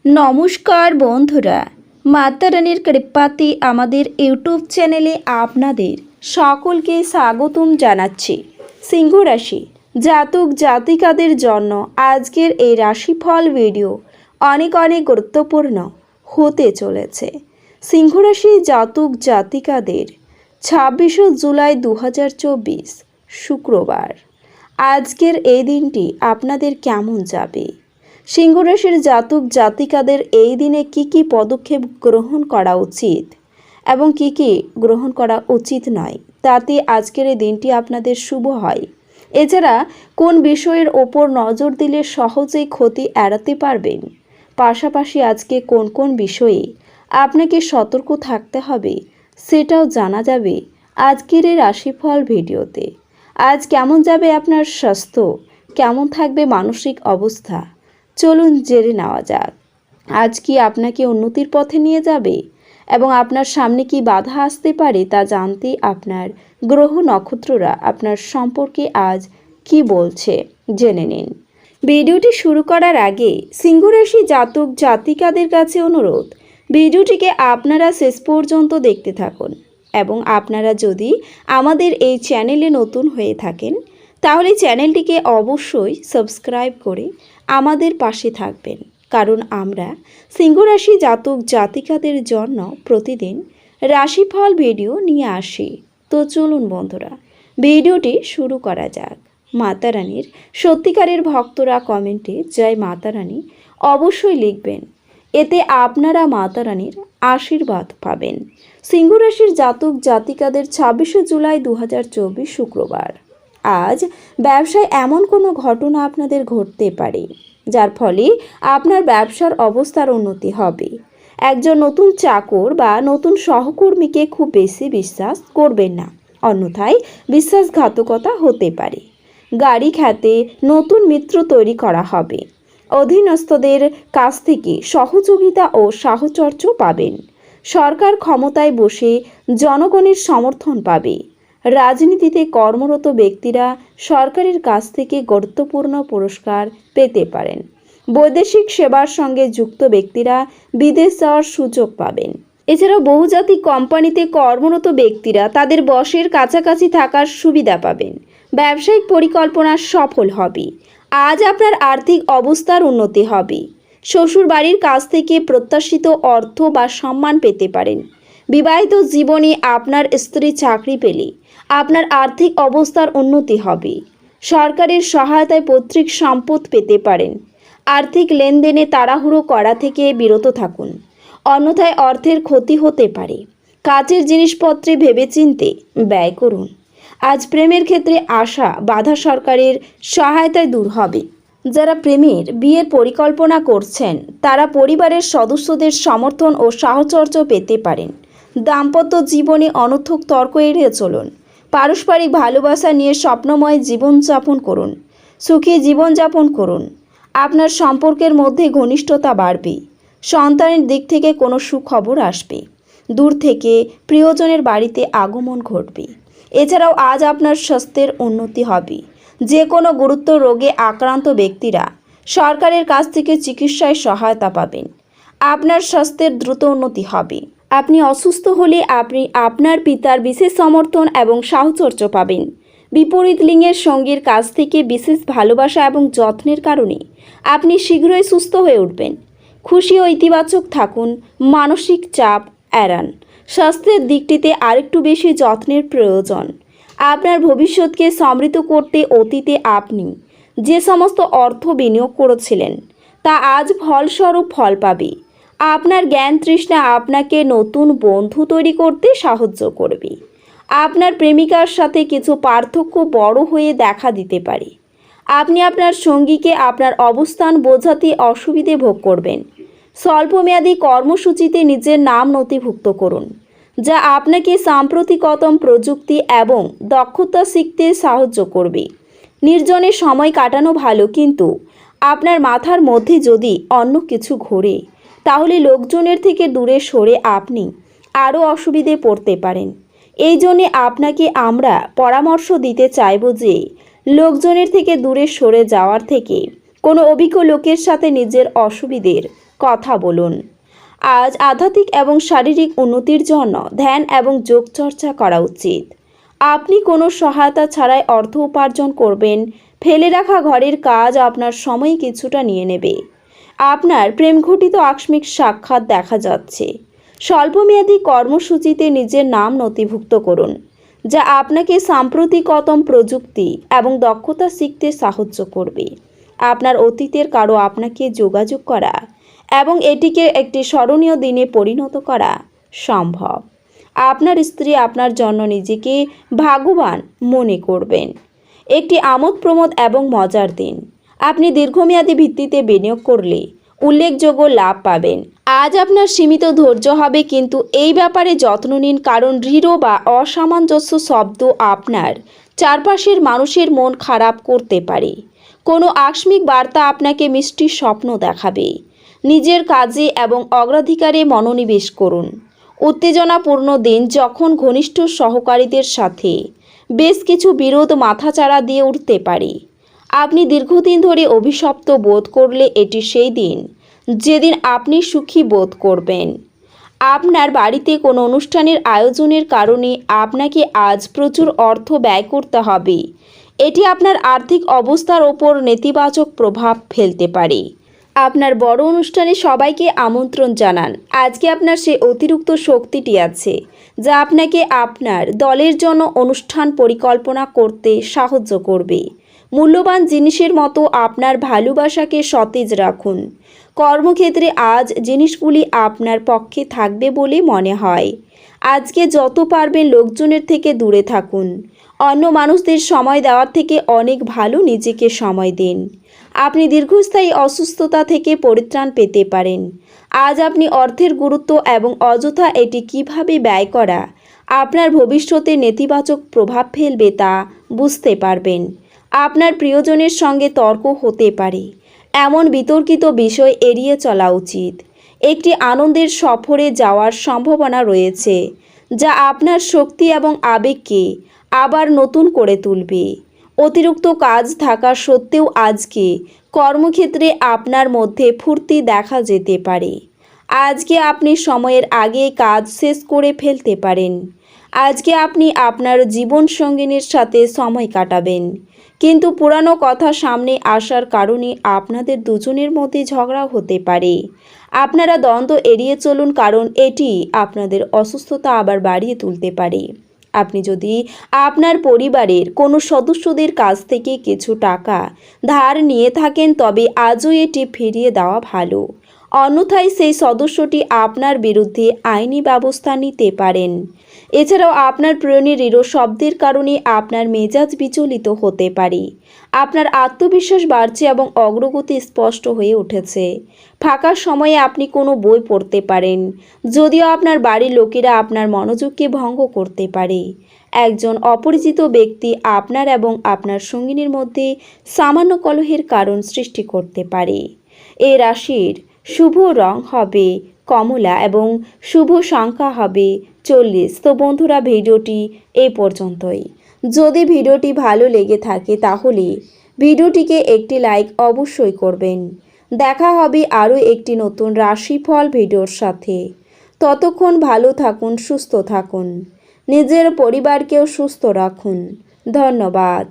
নমস্কার বন্ধুরা, মাতা রানীর কৃপাতে আমাদের ইউটিউব চ্যানেলে আপনাদের সকলকে স্বাগতম জানাচ্ছি। সিংহ রাশি জাতক জাতিকাদের জন্য আজকের এই রাশিফল ভিডিও অনেক গুরুত্বপূর্ণ হতে চলেছে। সিংহ রাশি জাতক জাতিকাদের 26 জুলাই 2024 শুক্রবার আজকের এই দিনটি আপনাদের কেমন যাবে? সিংহ রাশির জাতক জাতিকাদের এই দিনে কি পদক্ষেপ গ্রহণ করা উচিত এবং কি গ্রহণ করা উচিত নয়, তাতে আজকের এই দিনটি আপনাদের শুভ হয়। এছাড়া কোন বিষয়ের ওপর নজর দিলে সহজেই ক্ষতি এড়াতে পারবেন, পাশাপাশি আজকে কোন বিষয়ে আপনাকে সতর্ক থাকতে হবে সেটাও জানা যাবে আজকের এই রাশিফল ভিডিওতে। আজ কেমন যাবে আপনার স্বাস্থ্য, কেমন থাকবে মানসিক অবস্থা, চলুন জেনে নেওয়া যাক। আজ কি আপনাকে উন্নতির পথে নিয়ে যাবে এবং আপনার সামনে কি বাধা আসতে পারে তা জানতে আপনার গ্রহ নক্ষত্ররা আপনার সম্পর্কে আজ কি বলছে জেনে নিন। ভিডিওটি শুরু করার আগে সিংহ রাশি জাতক জাতিকাদের কাছে অনুরোধ, ভিডিওটিকে আপনারা শেষ পর্যন্ত দেখতে থাকুন এবং আপনারা যদি আমাদের এই চ্যানেলে নতুন হয়ে থাকেন তাহলে চ্যানেলটিকে অবশ্যই সাবস্ক্রাইব করে আমাদের পাশে থাকবেন, কারণ আমরা সিংহ রাশি জাতক জাতিকাদের জন্য প্রতিদিন রাশিফল ভিডিও নিয়ে আসি। তো চলুন বন্ধুরা, ভিডিওটি শুরু করা যাক। মাতা রানীর সত্যিকারের ভক্তরা কমেন্টে জয় মাতা রানী অবশ্যই লিখবেন, এতে আপনারা মাতা রানীর আশীর্বাদ পাবেন। সিংহ রাশির জাতক জাতিকাদের 26 জুলাই 2024 শুক্রবার আজ ব্যবসায় এমন কোনো ঘটনা আপনাদের ঘটতে পারে যার ফলে আপনার ব্যবসার অবস্থার উন্নতি হবে। একজন নতুন চাকর বা নতুন সহকর্মীকে খুব বেশি বিশ্বাস করবেন না, অন্যথায় বিশ্বাসঘাতকতা হতে পারে। গাড়ি খাতে নতুন মিত্র তৈরি করা হবে। অধীনস্থদের কাছ থেকে সহযোগিতা ও সাহচর্য পাবেন। সরকার ক্ষমতায় বসে জনগণের সমর্থন পাবে। রাজনীতিতে কর্মরত ব্যক্তিরা সরকারের কাছ থেকে গুরুত্বপূর্ণ পুরস্কার পেতে পারেন। বৈদেশিক সেবার সঙ্গে যুক্ত ব্যক্তিরা বিদেশ যাওয়ার সুযোগ পাবেন। এছাড়াও বহুজাতিক কোম্পানিতে কর্মরত ব্যক্তিরা তাদের বসের কাছাকাছি থাকার সুবিধা পাবেন। ব্যবসায়িক পরিকল্পনা সফল হবে। আজ আপনার আর্থিক অবস্থার উন্নতি হবে। শ্বশুর বাড়ির কাছ থেকে প্রত্যাশিত অর্থ বা সম্মান পেতে পারেন। বিবাহিত জীবনে আপনার স্ত্রী চাকরি পেলে আপনার আর্থিক অবস্থার উন্নতি হবে। সরকারের সহায়তায় পৈতৃক সম্পদ পেতে পারেন। আর্থিক লেনদেনে তাড়াহুড়ো করা থেকে বিরত থাকুন, অন্যথায় অর্থের ক্ষতি হতে পারে। কাজের জিনিসপত্রে ভেবেচিন্তে ব্যয় করুন। আজ প্রেমের ক্ষেত্রে আসা বাধা সরকারের সহায়তায় দূর হবে। যারা বিয়ের পরিকল্পনা করছেন তারা পরিবারের সদস্যদের সমর্থন ও সাহচর্য পেতে পারেন। দাম্পত্য জীবনে অনর্থক তর্ক এড়িয়ে চলুন। পারস্পরিক ভালোবাসা নিয়ে স্বপ্নময় জীবনযাপন করুন। সুখী জীবনযাপন করুন। আপনার সম্পর্কের মধ্যে ঘনিষ্ঠতা বাড়বে। সন্তানের দিক থেকে কোনো সুখবর আসবে। দূর থেকে প্রিয়জনের বাড়িতে আগমন ঘটবে। এছাড়াও আজ আপনার স্বাস্থ্যের উন্নতি হবে। যে কোনো গুরুতর রোগে আক্রান্ত ব্যক্তিরা সরকারের কাছ থেকে চিকিৎসায় সহায়তা পাবেন। আপনার স্বাস্থ্যের দ্রুত উন্নতি হবে। আপনি অসুস্থ হলে আপনি আপনার পিতার বিশেষ সমর্থন এবং সাহচর্য পাবেন। বিপরীত লিঙ্গের সঙ্গীর কাছ থেকে বিশেষ ভালোবাসা এবং যত্নের কারণে আপনি শীঘ্রই সুস্থ হয়ে উঠবেন। খুশি ও ইতিবাচক থাকুন, মানসিক চাপ এড়ান। স্বাস্থ্যের দিকটিতে আরেকটু বেশি যত্নের প্রয়োজন। আপনার ভবিষ্যৎকে সমৃদ্ধ করতে অতীতে আপনি যে সমস্ত অর্থ বিনিয়োগ করেছিলেন তা আজ ফলস্বরূপ ফল পাবে। আপনার জ্ঞান তৃষ্ণা আপনাকে নতুন বন্ধু তৈরি করতে সাহায্য করবে। আপনার প্রেমিকার সাথে কিছু পার্থক্য বড় হয়ে দেখা দিতে পারে। আপনি আপনার সঙ্গীকে আপনার অবস্থান বোঝাতে অসুবিধে ভোগ করবেন। স্বল্পমেয়াদী কর্মসূচিতে নিজের নাম নথিভুক্ত করুন, যা আপনাকে সাম্প্রতিকতম প্রযুক্তি এবং দক্ষতা শিখতে সাহায্য করবে। নির্জনে সময় কাটানো ভালো, কিন্তু আপনার মাথার মধ্যে যদি অন্য কিছু ঘোরে তাহলে লোকজনের থেকে দূরে সরে আপনি আরও অসুবিধে পড়তে পারেন। এই জন্যে আপনাকে আমরা পরামর্শ দিতে চাইব যে লোকজনের থেকে দূরে সরে যাওয়ার থেকে কোনো অভিজ্ঞ লোকের সাথে নিজের অসুবিধের কথা বলুন। আজ আধ্যাত্মিক এবং শারীরিক উন্নতির জন্য ধ্যান এবং যোগচর্চা করা উচিত। আপনি কোনো সহায়তা ছাড়াই অর্থ উপার্জন করবেন। ফেলে রাখা ঘরের কাজ আপনার সময় কিছুটা নিয়ে নেবে। আপনার প্রেমঘটিত আকস্মিক সাক্ষাৎ দেখা যাচ্ছে। স্বল্পমেয়াদী কর্মসূচিতে নিজের নাম নথিভুক্ত করুন, যা আপনাকে সাম্প্রতিকতম প্রযুক্তি এবং দক্ষতা শিখতে সাহায্য করবে। আপনার অতীতের কারো আপনাকে যোগাযোগ করা এবং এটিকে একটি স্মরণীয় দিনে পরিণত করা সম্ভব। আপনার স্ত্রী আপনার জন্য নিজেকে ভাগ্যবান মনে করবেন। একটি আমোদ প্রমোদ এবং মজার দিন। আপনি দীর্ঘমেয়াদী ভিত্তিতে বিনিয়োগ করলে উল্লেখযোগ্য লাভ পাবেন। আজ আপনার সীমিত ধৈর্য হবে, কিন্তু এই ব্যাপারে যত্ন নিন, কারণ দৃঢ় বা অসামঞ্জস্য শব্দ আপনার চারপাশের মানুষের মন খারাপ করতে পারে। কোনো আকস্মিক বার্তা আপনাকে মিষ্টি স্বপ্ন দেখাবে। নিজের কাজে এবং অগ্রাধিকারে মনোনিবেশ করুন। উত্তেজনাপূর্ণ দিন, যখন ঘনিষ্ঠ সহকারীদের সাথে বেশ কিছু বিরোধ মাথাচাড়া দিয়ে উঠতে পারে। আপনি দীর্ঘদিন ধরে অভিশপ্ত বোধ করলে এটি সেই দিন যেদিন আপনি সুখী বোধ করবেন। আপনার বাড়িতে কোনো অনুষ্ঠানের আয়োজনের কারণে আপনাকে আজ প্রচুর অর্থ ব্যয় করতে হবে। এটি আপনার আর্থিক অবস্থার ওপর নেতিবাচক প্রভাব ফেলতে পারে। আপনার বড় অনুষ্ঠানে সবাইকে আমন্ত্রণ জানান। আজকে আপনার সে অতিরিক্ত শক্তিটি আছে যা আপনাকে আপনার দলের জন্য অনুষ্ঠান পরিকল্পনা করতে সাহায্য করবে। মূল্যবান জিনিসের মতো আপনার ভালোবাসাকে সতেজ রাখুন। কর্মক্ষেত্রে আজ জিনিসগুলি আপনার পক্ষে থাকবে বলে মনে হয়। আজকে যত পারবেন লোকজনের থেকে দূরে থাকুন। অন্য মানুষদের সময় দেওয়ার থেকে অনেক ভালো নিজেকে সময় দিন। আপনি দীর্ঘস্থায়ী অসুস্থতা থেকে পরিত্রাণ পেতে পারেন। আজ আপনি অর্থের গুরুত্ব এবং অযথা এটি কিভাবে ব্যয় করা আপনার ভবিষ্যতে নেতিবাচক প্রভাব ফেলবে তা বুঝতে পারবেন। আপনার প্রিয়জনের সঙ্গে তর্ক হতে পারে। এমন বিতর্কিত বিষয় এড়িয়ে চলা উচিত। একটি আনন্দের সফরে যাওয়ার সম্ভাবনা রয়েছে, যা আপনার শক্তি এবং আবেগকে আবার নতুন করে তুলবে। অতিরিক্ত কাজ থাকা সত্ত্বেও আজকে কর্মক্ষেত্রে আপনার মধ্যে ফুর্তি দেখা যেতে পারে। আজকে আপনি সময়ের আগে কাজ শেষ করে ফেলতে পারেন। আজকে আপনি আপনার জীবনসঙ্গিনীর সাথে সময় কাটাবেন, কিন্তু পুরানো কথা সামনে আসার কারণে আপনাদের দুজনের মধ্যে ঝগড়া হতে পারে। আপনারা দ্বন্দ্ব এড়িয়ে চলুন, কারণ এটি আপনাদের অসুস্থতা আবার বাড়িয়ে তুলতে পারে। আপনি যদি আপনার পরিবারের কোনো সদস্যদের কাছ থেকে কিছু টাকা ধার নিয়ে থাকেন, তবে আজও এটি ফিরিয়ে দেওয়া ভালো। অন্যথায় সেই সদস্যটি আপনার বিরুদ্ধে আইনি ব্যবস্থা নিতে পারেন। এছাড়াও আপনার প্রিয়নীর দৃঢ় শব্দের কারণে আপনার মেজাজ বিচলিত হতে পারে। আপনার আত্মবিশ্বাস বাড়ছে এবং অগ্রগতি স্পষ্ট হয়ে উঠেছে। ফাঁকা সময়ে আপনি কোনো বই পড়তে পারেন, যদিও আপনার বাড়ির লোকেরা আপনার মনোযোগকে ভঙ্গ করতে পারে। একজন অপরিচিত ব্যক্তি আপনার এবং আপনার সঙ্গিনীর মধ্যে সামান্য কলহের কারণ সৃষ্টি করতে পারে। এই রাশির শুভ রং হবে কমলা এবং শুভ সংখ্যা হবে 40। তো বন্ধুরা, ভিডিওটি এই পর্যন্তই। যদি ভিডিওটি ভালো লেগে থাকে তাহলে ভিডিওটিকে একটি লাইক অবশ্যই করবেন। দেখা হবে আরও একটি নতুন রাশিফল ভিডিওর সাথে। ততক্ষণ ভালো থাকুন, সুস্থ থাকুন, নিজের পরিবারকেও সুস্থ রাখুন। ধন্যবাদ।